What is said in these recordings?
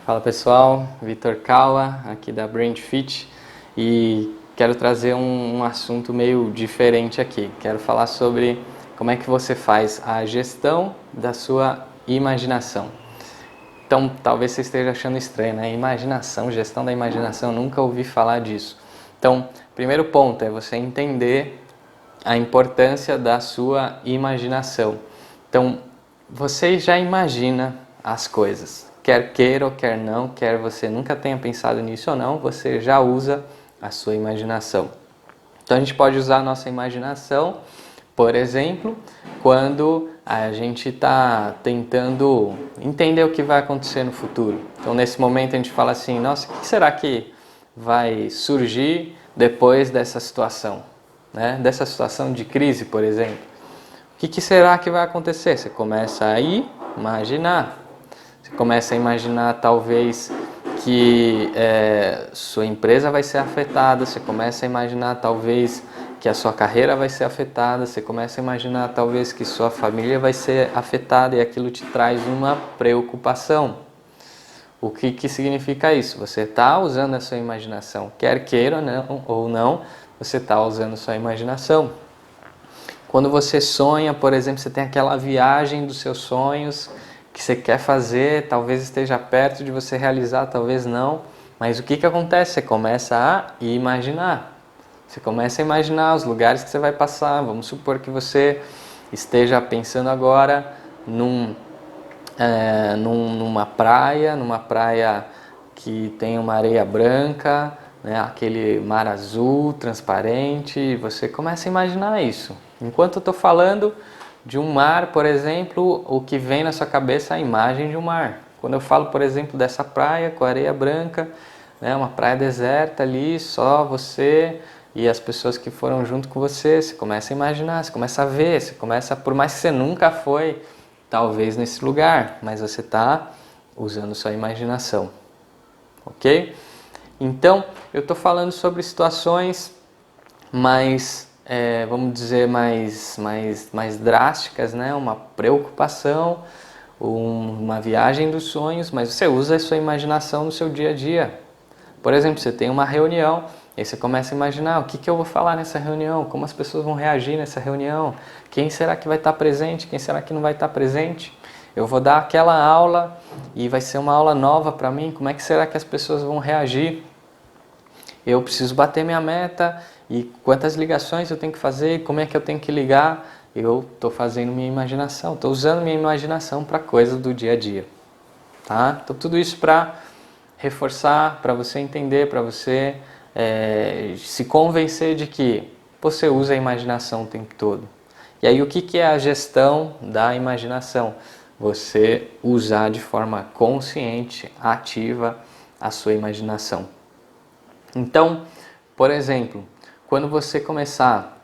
Fala pessoal, Vitor Kawa aqui da Brand Fit e quero trazer um assunto meio diferente aqui. Quero falar sobre como é que você faz a gestão da sua imaginação. Então, talvez você esteja achando estranho, né? Imaginação, gestão da imaginação, nunca ouvi falar disso. Então, primeiro ponto é você entender a importância da sua imaginação. Então, você já imagina as coisas, quer queira ou quer não, quer você nunca tenha pensado nisso ou não, você já usa a sua imaginação. Então, a gente pode usar a nossa imaginação, por exemplo, quando a gente está tentando entender o que vai acontecer no futuro. Então, nesse momento, a gente fala assim: nossa, o que será que vai surgir depois dessa situação? Né? Dessa situação de crise, por exemplo. O que será que vai acontecer? Você começa a imaginar. Você começa a imaginar talvez que sua empresa vai ser afetada. Você começa a imaginar talvez que a sua carreira vai ser afetada. Você começa a imaginar talvez que sua família vai ser afetada e aquilo te traz uma preocupação. O que significa isso? Você está usando a sua imaginação, quer queira ou não, você está usando a sua imaginação. Quando você sonha, por exemplo, você tem aquela viagem dos seus sonhos que você quer fazer, talvez esteja perto de você realizar, talvez não, mas o que acontece? Você começa a imaginar. Você começa a imaginar os lugares que você vai passar. Vamos supor que você esteja pensando agora numa praia que tem uma areia branca, né, aquele mar azul transparente, você começa a imaginar isso. Enquanto eu estou falando de um mar, por exemplo, o que vem na sua cabeça é a imagem de um mar. Quando eu falo, por exemplo, dessa praia com areia branca, né, uma praia deserta ali, só você e as pessoas que foram junto com você, você começa a imaginar, você começa a ver, você começa, por mais que você nunca foi, talvez nesse lugar, mas você está usando sua imaginação, ok? Então, eu estou falando sobre situações mais, vamos dizer, mais drásticas, né? Uma preocupação, uma viagem dos sonhos, mas você usa a sua imaginação no seu dia a dia. Por exemplo, você tem uma reunião, aí você começa a imaginar o que eu vou falar nessa reunião, como as pessoas vão reagir nessa reunião, quem será que vai estar presente, quem será que não vai estar presente. Eu vou dar aquela aula e vai ser uma aula nova para mim, como é que será que as pessoas vão reagir? Eu preciso bater minha meta e quantas ligações eu tenho que fazer, como é que eu tenho que ligar? Eu estou fazendo minha imaginação, estou usando minha imaginação para coisas do dia a dia. Tá? Então tudo isso para reforçar, para você entender, para você se convencer de que você usa a imaginação o tempo todo. E aí o que é a gestão da imaginação? Você usar de forma consciente, ativa a sua imaginação. Então, por exemplo, quando você começar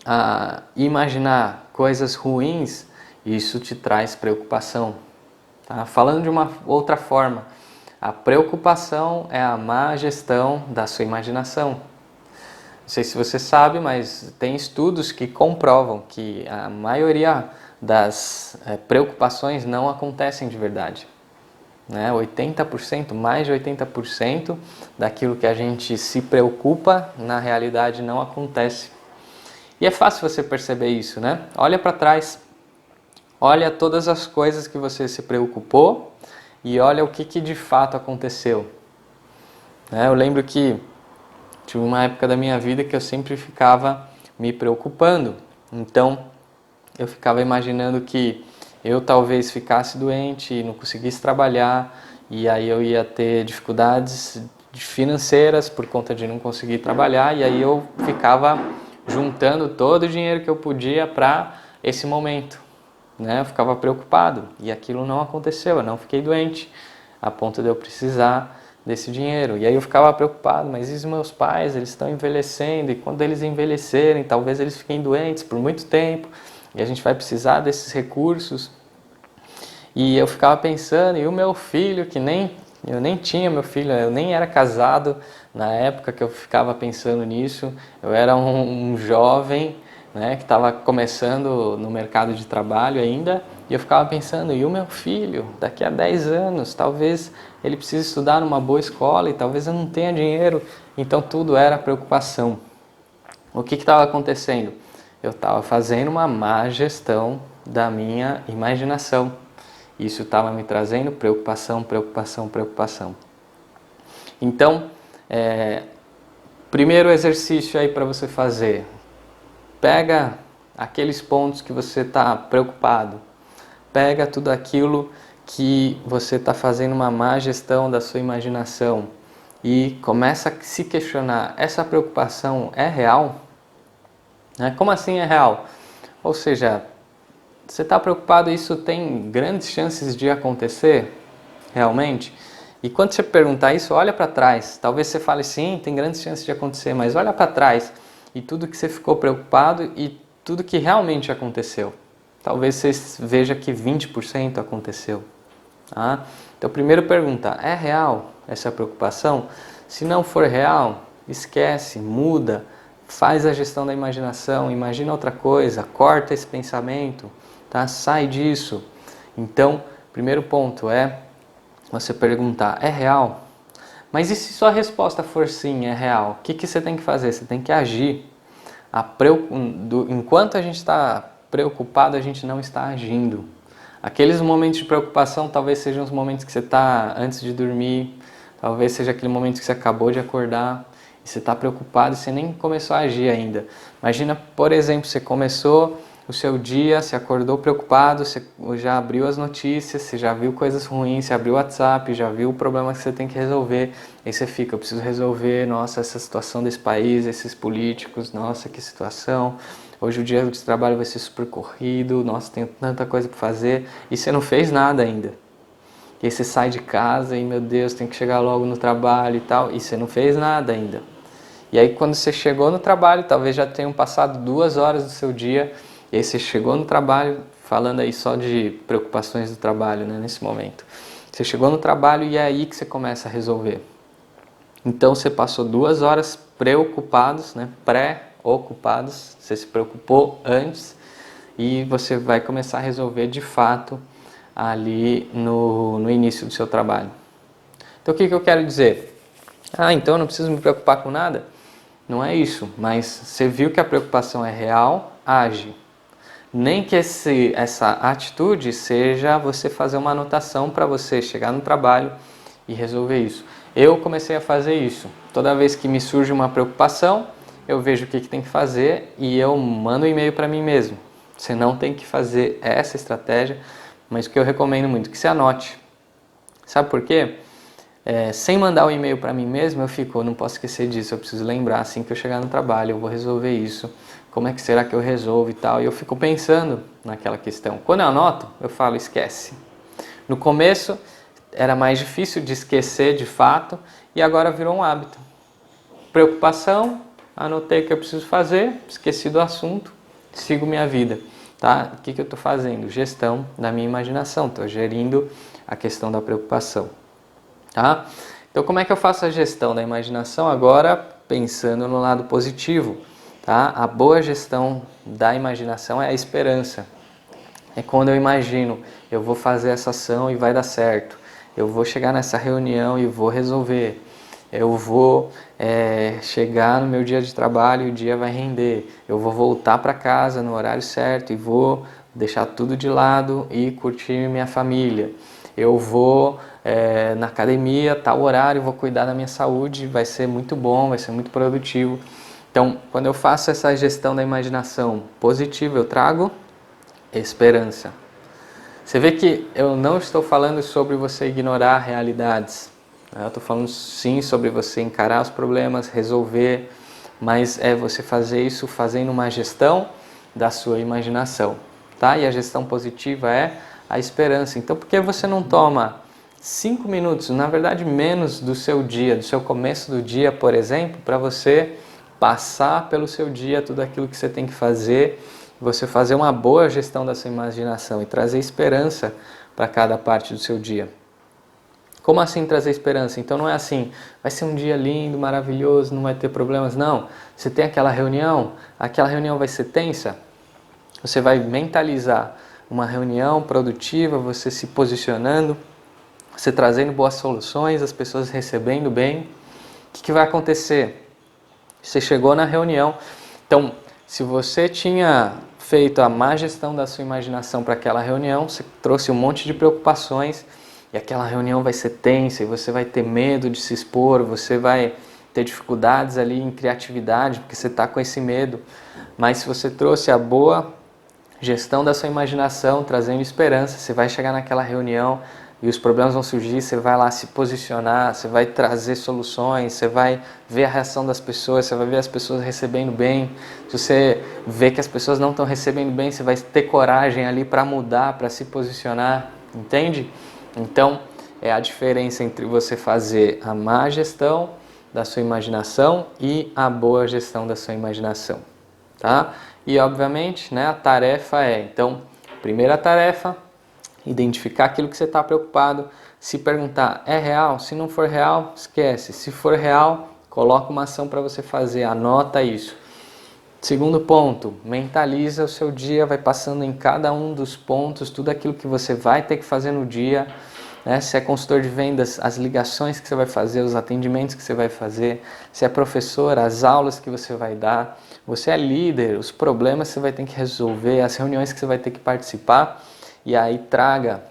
a imaginar coisas ruins, isso te traz preocupação. Tá? Falando de uma outra forma, a preocupação é a má gestão da sua imaginação. Não sei se você sabe, mas tem estudos que comprovam que a maioria das preocupações não acontecem de verdade. 80%, mais de 80% daquilo que a gente se preocupa, na realidade não acontece. E é fácil você perceber isso, né? Olha para trás, olha todas as coisas que você se preocupou e olha o que de fato aconteceu. Eu lembro que tive uma época da minha vida que eu sempre ficava me preocupando. Então, eu ficava imaginando que eu talvez ficasse doente e não conseguisse trabalhar, e aí eu ia ter dificuldades financeiras por conta de não conseguir trabalhar, e aí eu ficava juntando todo o dinheiro que eu podia para esse momento. Eu ficava preocupado e aquilo não aconteceu, eu não fiquei doente a ponto de eu precisar desse dinheiro. E aí eu ficava preocupado, mas e os meus pais, eles estão envelhecendo e quando eles envelhecerem, talvez eles fiquem doentes por muito tempo e a gente vai precisar desses recursos. E eu ficava pensando, e o meu filho, eu nem tinha meu filho, eu nem era casado na época que eu ficava pensando nisso, eu era um jovem, que estava começando no mercado de trabalho ainda, E eu ficava pensando, e o meu filho, daqui a 10 anos, talvez ele precise estudar numa boa escola e talvez eu não tenha dinheiro. Então tudo era preocupação. O que estava acontecendo? Eu estava fazendo uma má gestão da minha imaginação. Isso estava me trazendo preocupação, preocupação, preocupação. Então, primeiro exercício aí para você fazer. Pega aqueles pontos que você está preocupado. Pega tudo aquilo que você está fazendo uma má gestão da sua imaginação e começa a se questionar, essa preocupação é real? Como assim é real? Ou seja, você está preocupado e isso tem grandes chances de acontecer realmente? E quando você perguntar isso, olha para trás. Talvez você fale sim, tem grandes chances de acontecer, mas olha para trás e tudo que você ficou preocupado e tudo que realmente aconteceu. Talvez você veja que 20% aconteceu. Tá? Então, primeiro pergunta, é real essa preocupação? Se não for real, esquece, muda, faz a gestão da imaginação, imagina outra coisa, corta esse pensamento, tá? Sai disso. Então, primeiro ponto é você perguntar, é real? Mas e se sua resposta for sim, é real? O que você tem que fazer? Você tem que agir. Enquanto a gente está preocupado, a gente não está agindo. Aqueles momentos de preocupação talvez sejam os momentos que você está antes de dormir, talvez seja aquele momento que você acabou de acordar e você está preocupado e você nem começou a agir ainda. Imagina, por exemplo, você começou o seu dia, você acordou preocupado, você já abriu as notícias, você já viu coisas ruins, você abriu o WhatsApp, já viu o problema que você tem que resolver, aí você fica, eu preciso resolver, nossa, essa situação desse país, esses políticos, nossa, que situação, hoje o dia de trabalho vai ser super corrido, nossa, tenho tanta coisa para fazer, e você não fez nada ainda. E aí você sai de casa e, meu Deus, tem que chegar logo no trabalho e tal, e você não fez nada ainda. E aí quando você chegou no trabalho, talvez já tenham passado 2 horas do seu dia, e aí você chegou no trabalho, falando aí só de preocupações do trabalho, né, nesse momento. Você chegou no trabalho e é aí que você começa a resolver. Então você passou 2 horas preocupados, né, pré-ocupados, você se preocupou antes e você vai começar a resolver de fato ali no início do seu trabalho. Então o que eu quero dizer? Então eu não preciso me preocupar com nada? Não é isso, mas você viu que a preocupação é real, age. Nem que essa atitude seja você fazer uma anotação para você chegar no trabalho e resolver isso. Eu comecei a fazer isso. Toda vez que me surge uma preocupação, eu vejo o que tem que fazer e eu mando um e-mail para mim mesmo. Você não tem que fazer essa estratégia, mas o que eu recomendo muito, que você anote. Sabe por quê? Sem mandar o e-mail para mim mesmo, eu não posso esquecer disso, eu preciso lembrar assim que eu chegar no trabalho, eu vou resolver isso, como é que será que eu resolvo e tal, e eu fico pensando naquela questão. Quando eu anoto, eu falo, esquece. No começo era mais difícil de esquecer de fato, e agora virou um hábito. Preocupação, anotei o que eu preciso fazer, esqueci do assunto, sigo minha vida. Tá? O que eu estou fazendo? Gestão da minha imaginação, estou gerindo a questão da preocupação. Tá? Então como é que eu faço a gestão da imaginação? Agora pensando no lado positivo. Tá? A boa gestão da imaginação é a esperança. É quando eu imagino, eu vou fazer essa ação e vai dar certo. Eu vou chegar nessa reunião e vou resolver. Eu vou chegar no meu dia de trabalho e o dia vai render. Eu vou voltar para casa no horário certo e vou deixar tudo de lado e curtir minha família. Eu vou na academia, tal horário, vou cuidar da minha saúde, vai ser muito bom, vai ser muito produtivo. Então, quando eu faço essa gestão da imaginação positiva, eu trago esperança. Você vê que eu não estou falando sobre você ignorar realidades. Eu estou falando sim sobre você encarar os problemas, resolver, mas é você fazer isso fazendo uma gestão da sua imaginação. Tá? E a gestão positiva é a esperança. Então, por que você não toma 5 minutos, na verdade menos do seu dia, do seu começo do dia, por exemplo, para você passar pelo seu dia tudo aquilo que você tem que fazer, você fazer uma boa gestão da sua imaginação e trazer esperança para cada parte do seu dia. Como assim trazer esperança? Então não é assim, vai ser um dia lindo, maravilhoso, não vai ter problemas, não. Você tem aquela reunião vai ser tensa, você vai mentalizar, uma reunião produtiva, você se posicionando, você trazendo boas soluções, as pessoas recebendo bem. O que vai acontecer? Você chegou na reunião, então se você tinha feito a má gestão da sua imaginação para aquela reunião, você trouxe um monte de preocupações e aquela reunião vai ser tensa e você vai ter medo de se expor, você vai ter dificuldades ali em criatividade porque você está com esse medo. Mas se você trouxe a boa gestão da sua imaginação, trazendo esperança, você vai chegar naquela reunião e os problemas vão surgir, você vai lá se posicionar, você vai trazer soluções, você vai ver a reação das pessoas, você vai ver as pessoas recebendo bem. Se você vê que as pessoas não estão recebendo bem, você vai ter coragem ali para mudar, para se posicionar, entende? Então, é a diferença entre você fazer a má gestão da sua imaginação e a boa gestão da sua imaginação, tá? E, obviamente, né, a tarefa então, primeira tarefa, identificar aquilo que você está preocupado, se perguntar, é real? Se não for real, esquece. Se for real, coloca uma ação para você fazer, anota isso. Segundo ponto, mentaliza o seu dia, vai passando em cada um dos pontos, tudo aquilo que você vai ter que fazer no dia, né? Se é consultor de vendas, as ligações que você vai fazer, os atendimentos que você vai fazer, se é professor, as aulas que você vai dar, você é líder, os problemas que você vai ter que resolver, as reuniões que você vai ter que participar, e aí traga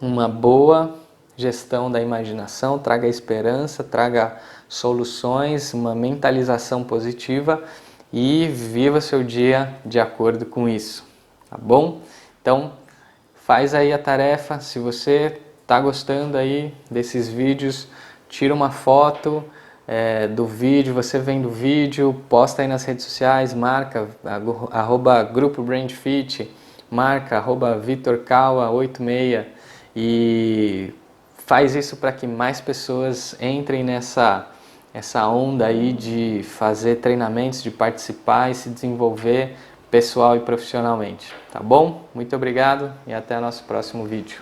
uma boa gestão da imaginação, traga esperança, traga soluções, uma mentalização positiva e viva seu dia de acordo com isso, tá bom? Então, faz aí a tarefa. Se você está gostando aí desses vídeos, tira uma foto do vídeo, você vendo o vídeo, posta aí nas redes sociais, marca @Grupo BrandFit, marca @VitorCaua86 e faz isso para que mais pessoas entrem nessa onda aí de fazer treinamentos, de participar e se desenvolver pessoal e profissionalmente, tá bom? Muito obrigado e até o nosso próximo vídeo.